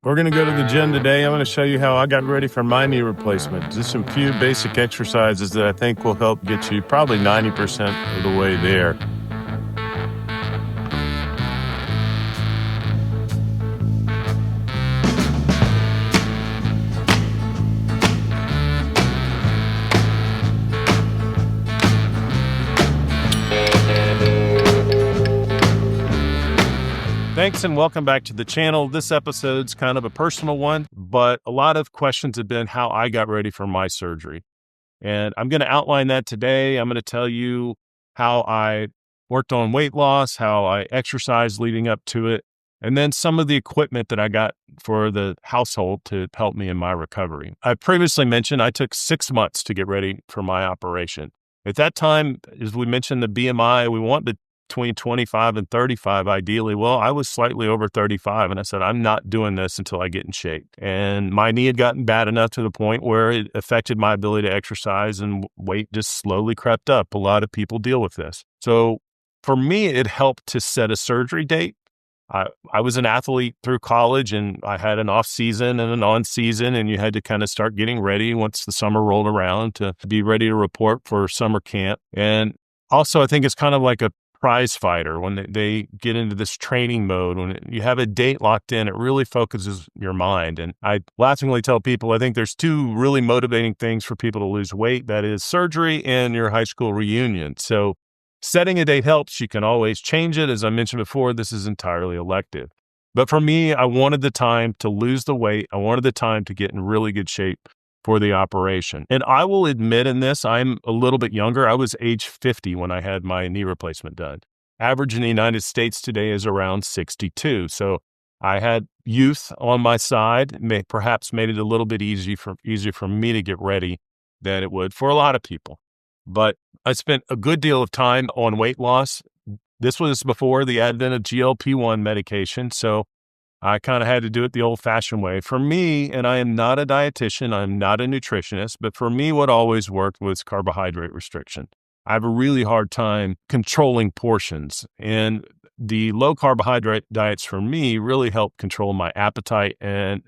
We're going to go to the gym today. I'm going to show you how I got ready for my knee replacement. Just some few basic exercises that I think will help get you probably 90% of the way there. Thanks and welcome back to the channel. This episode's kind of a personal one, but a lot of questions have been how I got ready for my surgery. And I'm going to outline that today. I'm going to tell you how I worked on weight loss, how I exercised leading up to it, and then some of the equipment that I got for the household to help me in my recovery. I previously mentioned I took 6 months to get ready for my operation. At that time, as we mentioned, the BMI, we want between 25 and 35 ideally. Well, I was slightly over 35 and I said, I'm not doing this until I get in shape. And my knee had gotten bad enough to the point where it affected my ability to exercise and weight just slowly crept up. A lot of people deal with this. So for me, it helped to set a surgery date. I was an athlete through college and I had an off season and an on season, and you had to kind of start getting ready once the summer rolled around to be ready to report for summer camp. And also I think it's kind of like a prize fighter when they get into this training mode. When you have a date locked in, it really focuses your mind. And I laughingly tell people, I think there's two really motivating things for people to lose weight. That is surgery and your high school reunion. So setting a date helps. You can always change it. As I mentioned before, this is entirely elective. But for me, I wanted the time to lose the weight. I wanted the time to get in really good shape for the operation. And I will admit in this, I'm a little bit younger. I was age 50 when I had my knee replacement done. Average in the United States today is around 62. So I had youth on my side, perhaps made it a lither bit easier for me to get ready than it would for a lot of people. But I spent a good deal of time on weight loss. This was before the advent of GLP-1 medication. So I kind of had to do it the old-fashioned way. For me, and I am not a dietitian, I'm not a nutritionist, but for me, what always worked was carbohydrate restriction. I have a really hard time controlling portions, and the low-carbohydrate diets for me really help control my appetite, and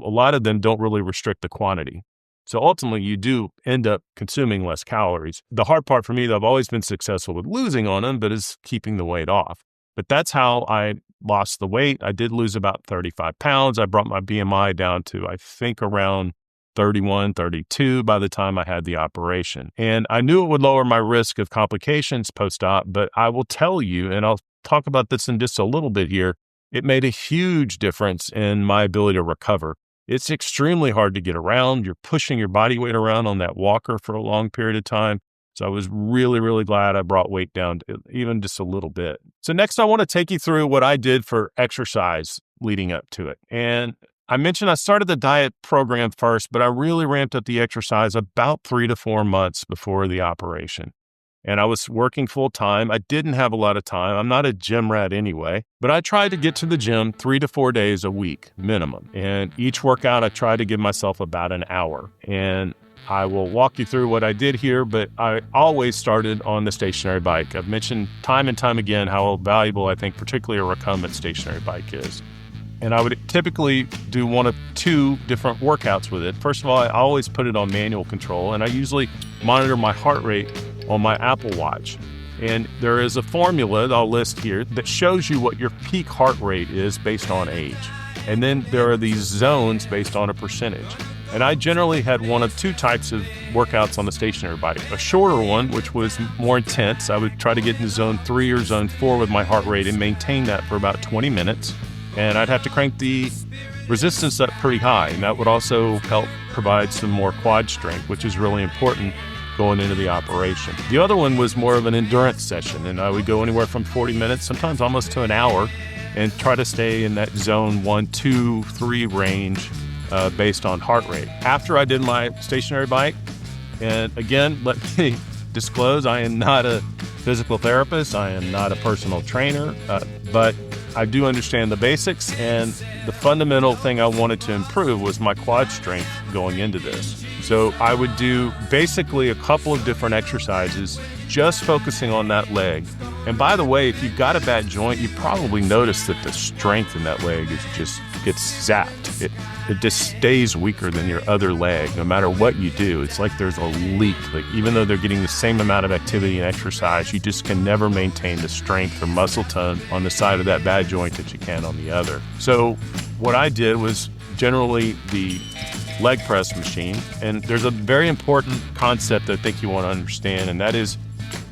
a lot of them don't really restrict the quantity. So ultimately, you do end up consuming less calories. The hard part for me, though, I've always been successful with losing on them, but is keeping the weight off. But that's how I lost the weight. I did lose about 35 pounds. I brought my BMI down to, I think, around 31, 32 by the time I had the operation. And I knew it would lower my risk of complications post-op, but I will tell you, and I'll talk about this in just a little bit here, it made a huge difference in my ability to recover. It's extremely hard to get around. You're pushing your body weight around on that walker for a long period of time. So I was really, really glad I brought weight down even just a little bit. So next, I want to take you through what I did for exercise leading up to it. And I mentioned I started the diet program first, but I really ramped up the exercise about 3 to 4 months before the operation. And I was working full time. I didn't have a lot of time. I'm not a gym rat anyway, but I tried to get to the gym 3 to 4 days a week minimum. And each workout, I tried to give myself about an hour. And I will walk you through what I did here, but I always started on the stationary bike. I've mentioned time and time again how valuable I think particularly a recumbent stationary bike is. And I would typically do one of two different workouts with it. First of all, I always put it on manual control, and I usually monitor my heart rate on my Apple Watch. And there is a formula that I'll list here that shows you what your peak heart rate is based on age. And then there are these zones based on a percentage. And I generally had one of two types of workouts on the stationary bike. A shorter one, which was more intense. I would try to get into zone 3 or zone 4 with my heart rate and maintain that for about 20 minutes. And I'd have to crank the resistance up pretty high. And that would also help provide some more quad strength, which is really important going into the operation. The other one was more of an endurance session. And I would go anywhere from 40 minutes, sometimes almost to an hour, and try to stay in that zone 1, 2, 3 range based on heart rate. After I did my stationary bike, and again, let me disclose, I am not a physical therapist. I am not a personal trainer, but I do understand the basics, and the fundamental thing I wanted to improve was my quad strength going into this. So I would do basically a couple of different exercises, just focusing on that leg. And by the way, if you've got a bad joint, you probably notice that the strength in that leg is just gets zapped. It just stays weaker than your other leg. No matter what you do, it's like there's a leak. Like even though they're getting the same amount of activity and exercise, you just can never maintain the strength or muscle tone on the side of that bad joint that you can on the other. So what I did was generally the leg press machine. And there's a very important concept that I think you want to understand, and that is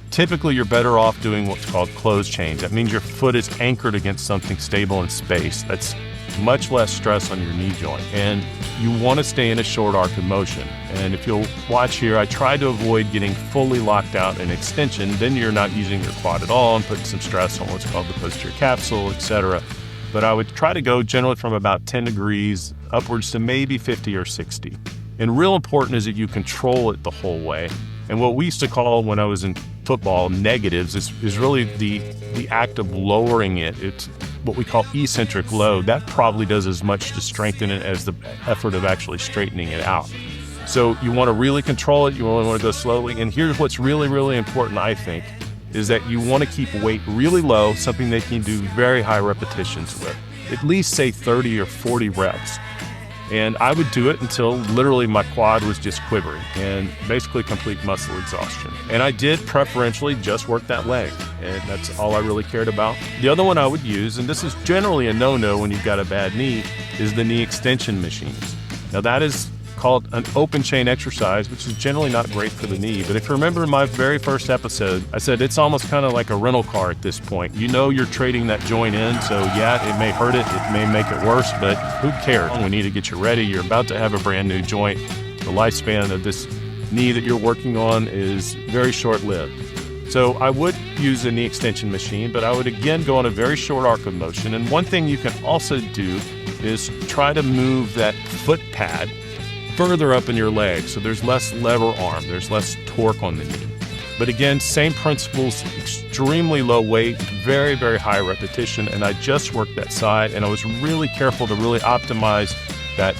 typically you're better off doing what's called closed chains. That means your foot is anchored against something stable in space. That's much less stress on your knee joint. And you want to stay in a short arc of motion. And if you'll watch here, I try to avoid getting fully locked out in extension. Then you're not using your quad at all and putting some stress on what's called the posterior capsule, etc. But I would try to go generally from about 10 degrees upwards to maybe 50 or 60. And real important is that you control it the whole way. And what we used to call, when I was in football, negatives is really the act of lowering it. It's what we call eccentric load. That probably does as much to strengthen it as the effort of actually straightening it out. So you want to really control it. You only want to go slowly. And here's what's really, really important, I think, is that you want to keep weight really low, something that you can do very high repetitions with. At least say 30 or 40 reps. And I would do it until literally my quad was just quivering and basically complete muscle exhaustion. And I did preferentially just work that leg, and that's all I really cared about. The other one I would use, and this is generally a no-no when you've got a bad knee, is the knee extension machines. Now that is called an open chain exercise, which is generally not great for the knee. But if you remember in my very first episode, I said it's almost kind of like a rental car at this point. You know you're trading that joint in, so yeah, it may hurt it, it may make it worse, but who cares? We need to get you ready. You're about to have a brand new joint. The lifespan of this knee that you're working on is very short-lived. So I would use a knee extension machine, but I would again go on a very short arc of motion. And one thing you can also do is try to move that foot pad further up in your leg, so there's less lever arm, there's less torque on the knee. But again, same principles, extremely low weight, very, very high repetition, and I just worked that side, and I was really careful to really optimize that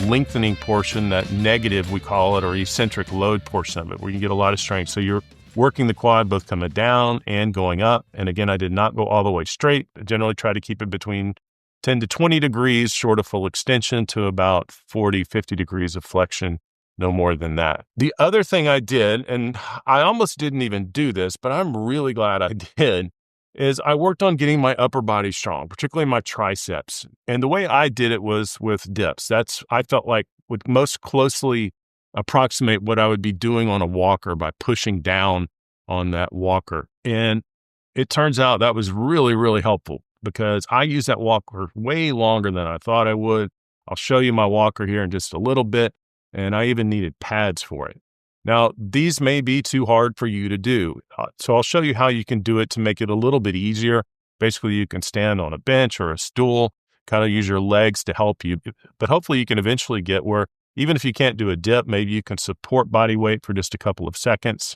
lengthening portion, that negative, we call it, or eccentric load portion of it, where you get a lot of strength. So you're working the quad both coming down and going up, and again, I did not go all the way straight. I generally try to keep it between 10 to 20 degrees short of full extension to about 40, 50 degrees of flexion, no more than that. The other thing I did, and I almost didn't even do this, but I'm really glad I did, is I worked on getting my upper body strong, particularly my triceps. And the way I did it was with dips. I felt like would most closely approximate what I would be doing on a walker by pushing down on that walker. And it turns out that was really, really helpful, because I use that walker way longer than I thought I would. I'll show you my walker here in just a little bit, and I even needed pads for it. Now, these may be too hard for you to do, so I'll show you how you can do it to make it a little bit easier. Basically, you can stand on a bench or a stool, kind of use your legs to help you, but hopefully you can eventually get where even if you can't do a dip, maybe you can support body weight for just a couple of seconds.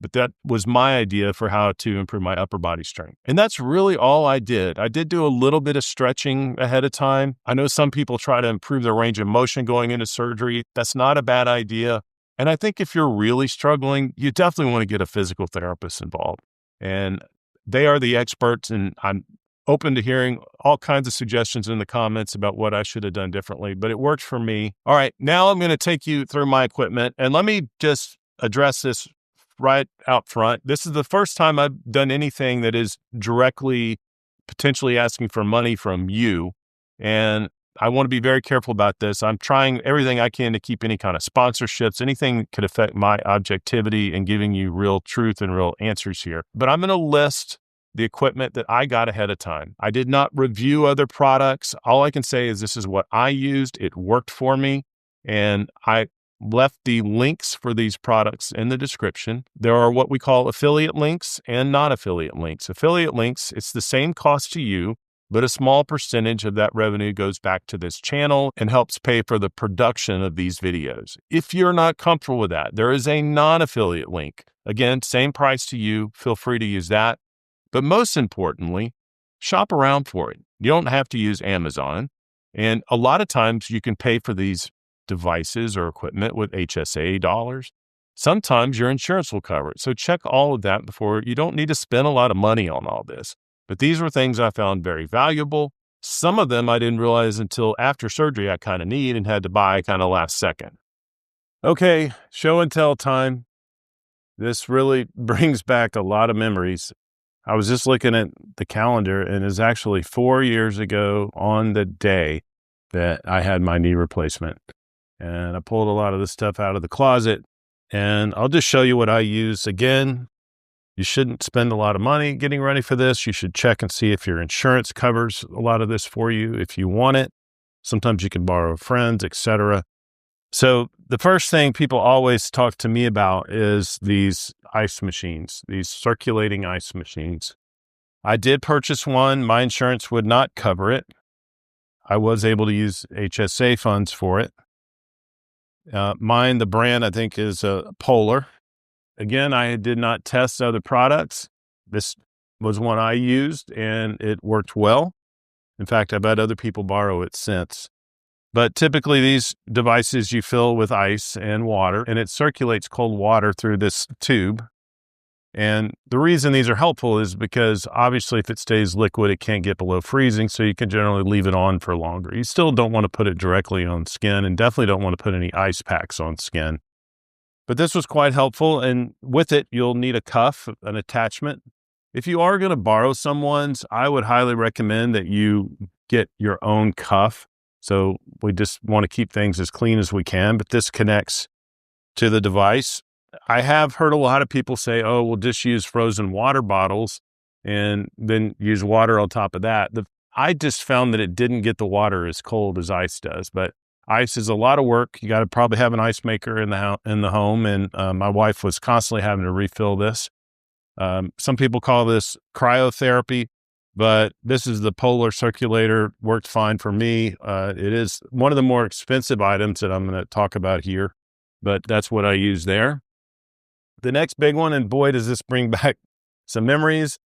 But that was my idea for how to improve my upper body strength. And that's really all I did. I did do a little bit of stretching ahead of time. I know some people try to improve their range of motion going into surgery. That's not a bad idea. And I think if you're really struggling, you definitely want to get a physical therapist involved. And they are the experts, and I'm open to hearing all kinds of suggestions in the comments about what I should have done differently, but it worked for me. All right, now I'm going to take you through my equipment, and let me just address this right out front. This is the first time I've done anything that is directly potentially asking for money from you. And I want to be very careful about this. I'm trying everything I can to keep any kind of sponsorships, anything that could affect my objectivity and giving you real truth and real answers here. But I'm going to list the equipment that I got ahead of time. I did not review other products. All I can say is this is what I used. It worked for me. And I left the links for these products in the description. There are what we call affiliate links and non-affiliate links. Affiliate links, it's the same cost to you, but a small percentage of that revenue goes back to this channel and helps pay for the production of these videos. If you're not comfortable with that, there is a non-affiliate link. Again, same price to you. Feel free to use that. But most importantly, shop around for it. You don't have to use Amazon. And a lot of times you can pay for these devices or equipment with HSA dollars. Sometimes your insurance will cover it. So check all of that before. You don't need to spend a lot of money on all this. But these were things I found very valuable. Some of them I didn't realize until after surgery I kind of need and had to buy kind of last second. Okay, show and tell time. This really brings back a lot of memories. I was just looking at the calendar, and it's actually 4 years ago on the day that I had my knee replacement. And I pulled a lot of this stuff out of the closet, and I'll just show you what I use. Again, you shouldn't spend a lot of money getting ready for this. You should check and see if your insurance covers a lot of this for you if you want it. Sometimes you can borrow friends, etc. So the first thing people always talk to me about is these ice machines, these circulating ice machines. I did purchase one. My insurance would not cover it. I was able to use HSA funds for it. Mine, the brand, I think, is Polar. Again, I did not test other products. This was one I used, and it worked well. In fact, I've had other people borrow it since. But typically, these devices you fill with ice and water, and it circulates cold water through this tube. And the reason these are helpful is because obviously if it stays liquid, it can't get below freezing, so you can generally leave it on for longer. You still don't want to put it directly on skin, and definitely don't want to put any ice packs on skin. But this was quite helpful, and with it, you'll need a cuff, an attachment. If you are going to borrow someone's, I would highly recommend that you get your own cuff. So we just want to keep things as clean as we can, but this connects to the device. I have heard a lot of people say, oh, we'll just use frozen water bottles and then use water on top of that. I just found that it didn't get the water as cold as ice does, but ice is a lot of work. You got to probably have an ice maker in the home, and my wife was constantly having to refill this. Some people call this cryotherapy, but this is the Polar circulator. Worked fine for me. It is one of the more expensive items that I'm going to talk about here, but that's what I use there. The next big one, and boy, does this bring back some memories.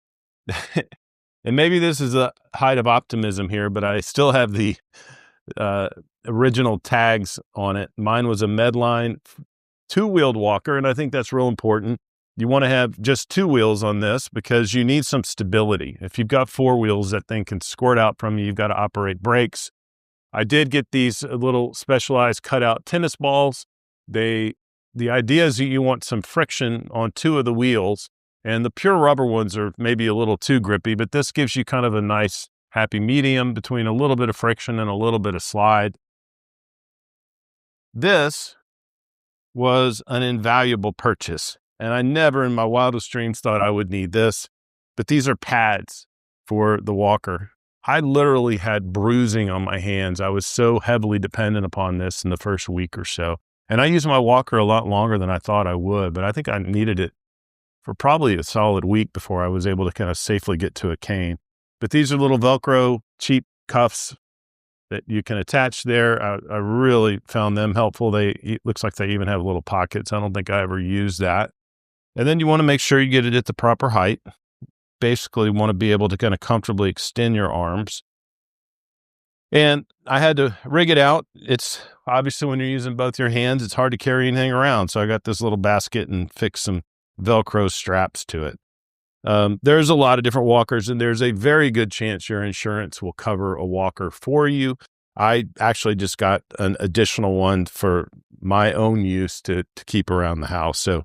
And maybe this is a height of optimism here, but I still have the original tags on it. Mine was a Medline two-wheeled walker, and I think that's real important. You want to have just two wheels on this because you need some stability. If you've got four wheels, that thing can squirt out from you. You've got to operate brakes. I did get these little specialized cutout tennis balls. The idea is that you want some friction on two of the wheels, and the pure rubber ones are maybe a little too grippy, but this gives you kind of a nice happy medium between a little bit of friction and a little bit of slide. This was an invaluable purchase, and I never in my wildest dreams thought I would need this, but these are pads for the walker. I literally had bruising on my hands. I was so heavily dependent upon this in the first week or so. And I used my walker a lot longer than I thought I would, but I think I needed it for probably a solid week before I was able to kind of safely get to a cane. But these are little Velcro cheap cuffs that you can attach there. I really found them helpful. It looks like they even have little pockets. I don't think I ever used that. And then you want to make sure you get it at the proper height. Basically want to be able to kind of comfortably extend your arms. And I had to rig it out. It's obviously when you're using both your hands, it's hard to carry anything around. So I got this little basket and fixed some Velcro straps to it. There's a lot of different walkers, and there's a very good chance your insurance will cover a walker for you. I actually just got an additional one for my own use to keep around the house. So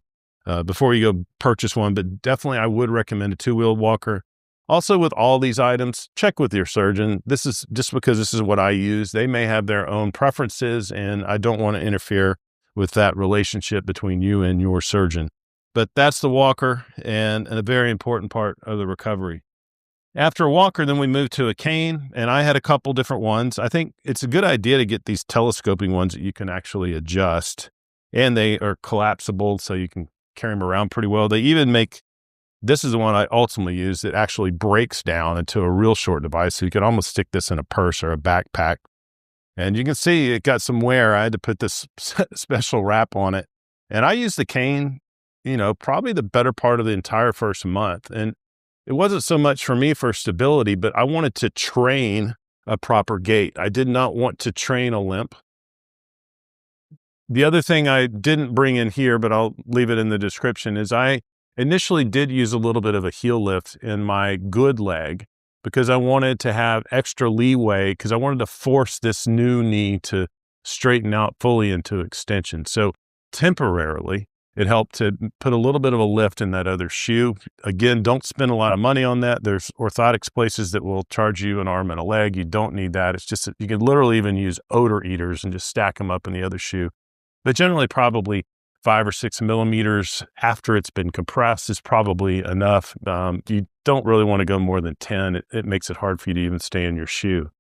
before you go purchase one, but definitely I would recommend a two-wheeled walker. Also, with all these items, check with your surgeon. This is just because this is what I use. They may have their own preferences, and I don't want to interfere with that relationship between you and your surgeon. But that's the walker and a very important part of the recovery. After a walker, then we moved to a cane, and I had a couple different ones. I think it's a good idea to get these telescoping ones that you can actually adjust, and they are collapsible, so you can carry them around pretty well. They even make, this is the one I ultimately use, that actually breaks down into a real short device, so you can almost stick this in a purse or a backpack. And you can see it got some wear. I had to put this special wrap on it. And I used the cane, probably the better part of the entire first month. And it wasn't so much for me for stability, but I wanted to train a proper gait. I did not want to train a limp. The other thing I didn't bring in here, but I'll leave it in the description, is I initially did use a little bit of a heel lift in my good leg. because I wanted to have extra leeway because I wanted to force this new knee to straighten out fully into extension. So temporarily, it helped to put a little bit of a lift in that other shoe. Again, don't spend a lot of money on that. There's orthotics places that will charge you an arm and a leg. You don't need that. It's just, you can literally even use odor eaters and just stack them up in the other shoe. But generally, probably 5 or 6 millimeters after it's been compressed is probably enough. You don't really want to go more than 10. It makes it hard for you to even stay in your shoe.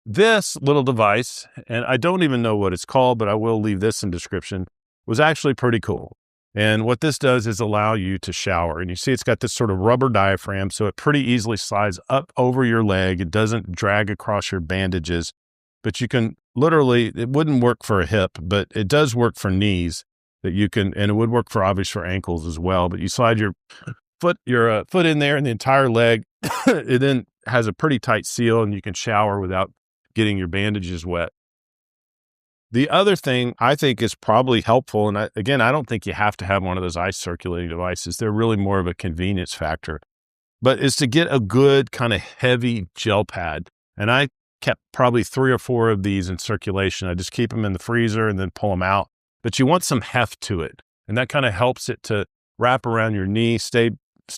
This little device, and I don't even know what it's called, but I will leave this in description, was actually pretty cool. And what this does is allow you to shower. And you see it's got this sort of rubber diaphragm, so it pretty easily slides up over your leg. It doesn't drag across your bandages, but you can literally, it wouldn't work for a hip, but it does work for knees that you can, and it would work for obviously for ankles as well. But you slide your foot in there and the entire leg. It then has a pretty tight seal and you can shower without getting your bandages wet. The other thing I think is probably helpful, and I don't think you have to have one of those ice circulating devices. They're really more of a convenience factor, but is to get a good kind of heavy gel pad. And I kept probably 3 or 4 of these in circulation. I just keep them in the freezer and then pull them out. But you want some heft to it. And that kind of helps it to wrap around your knee, stay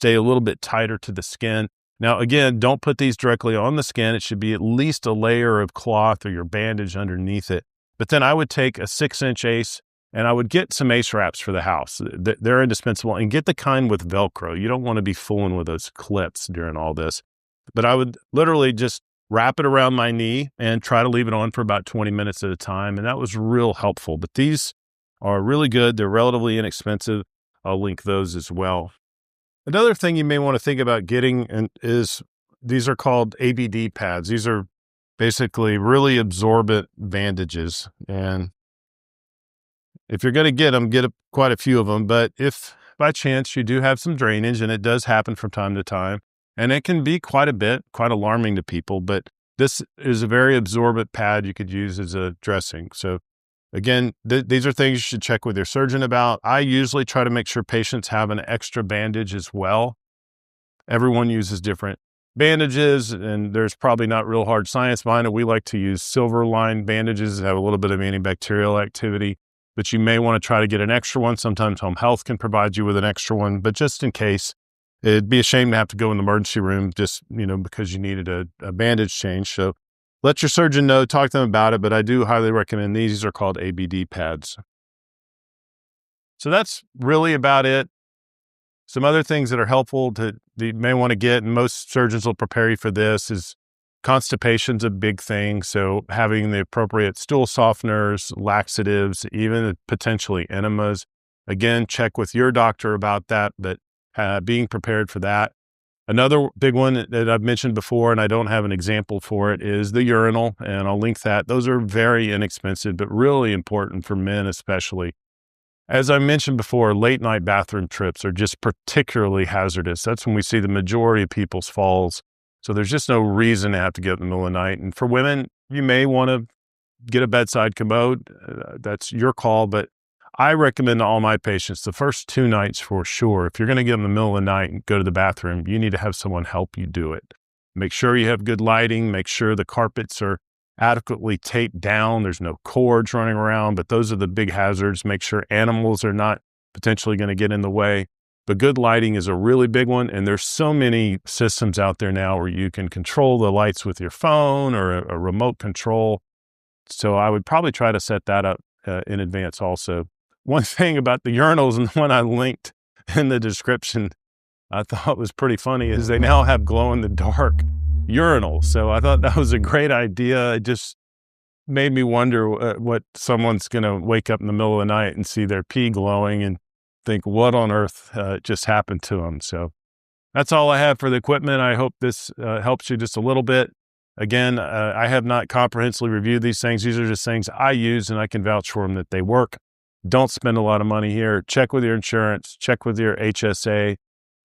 a little bit tighter to the skin. Now, again, don't put these directly on the skin. It should be at least a layer of cloth or your bandage underneath it. But then I would take a 6-inch ace and I would get some ace wraps for the house. They're indispensable, and get the kind with Velcro. You don't want to be fooling with those clips during all this. But I would literally just wrap it around my knee and try to leave it on for about 20 minutes at a time. And that was real helpful. But these are really good. They're relatively inexpensive. I'll link those as well. Another thing you may want to think about getting is these are called ABD pads. These are basically really absorbent bandages. And if you're going to get them, quite a few of them. But if by chance you do have some drainage, and it does happen from time to time, and it can be quite alarming to people, but this is a very absorbent pad you could use as a dressing. So again, these are things you should check with your surgeon about. I usually try to make sure patients have an extra bandage as well. Everyone uses different bandages, and there's probably not real hard science behind it. We like to use silver-lined bandages that have a little bit of antibacterial activity, but you may want to try to get an extra one. Sometimes home health can provide you with an extra one, but just in case, it'd be a shame to have to go in the emergency room just, because you needed a bandage change. So let your surgeon know, talk to them about it, but I do highly recommend these. These are called ABD pads. So that's really about it. Some other things that are helpful that you may want to get, and most surgeons will prepare you for this, is constipation's a big thing. So having the appropriate stool softeners, laxatives, even potentially enemas. Again, check with your doctor about that, but being prepared for that. Another big one that I've mentioned before, and I don't have an example for it, is the urinal, and I'll link that. Those are very inexpensive, but really important for men especially. As I mentioned before, late night bathroom trips are just particularly hazardous. That's when we see the majority of people's falls. So there's just no reason to have to get in the middle of the night. And for women, you may want to get a bedside commode. That's your call, but I recommend to all my patients the first 2 nights for sure. If you're going to get in the middle of the night and go to the bathroom, you need to have someone help you do it. Make sure you have good lighting. Make sure the carpets are adequately taped down. There's no cords running around, but those are the big hazards. Make sure animals are not potentially going to get in the way. But good lighting is a really big one. And there's so many systems out there now where you can control the lights with your phone or a remote control. So I would probably try to set that up in advance also. One thing about the urinals, and the one I linked in the description, I thought was pretty funny, is they now have glow-in-the-dark urinals. So I thought that was a great idea. It just made me wonder what someone's going to wake up in the middle of the night and see their pee glowing and think, what on earth just happened to them? So that's all I have for the equipment. I hope this helps you just a little bit. Again, I have not comprehensively reviewed these things. These are just things I use, and I can vouch for them that they work. Don't spend a lot of money here. Check with your insurance, check with your HSA,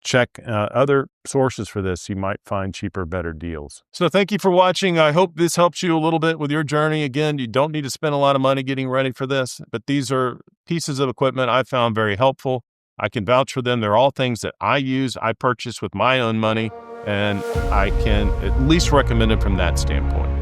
check other sources for this. You might find cheaper, better deals. So thank you for watching. I hope this helps you a little bit with your journey. Again, you don't need to spend a lot of money getting ready for this, but these are pieces of equipment I found very helpful. I can vouch for them. They're all things that I use, I purchase with my own money, And I can at least recommend it from that standpoint.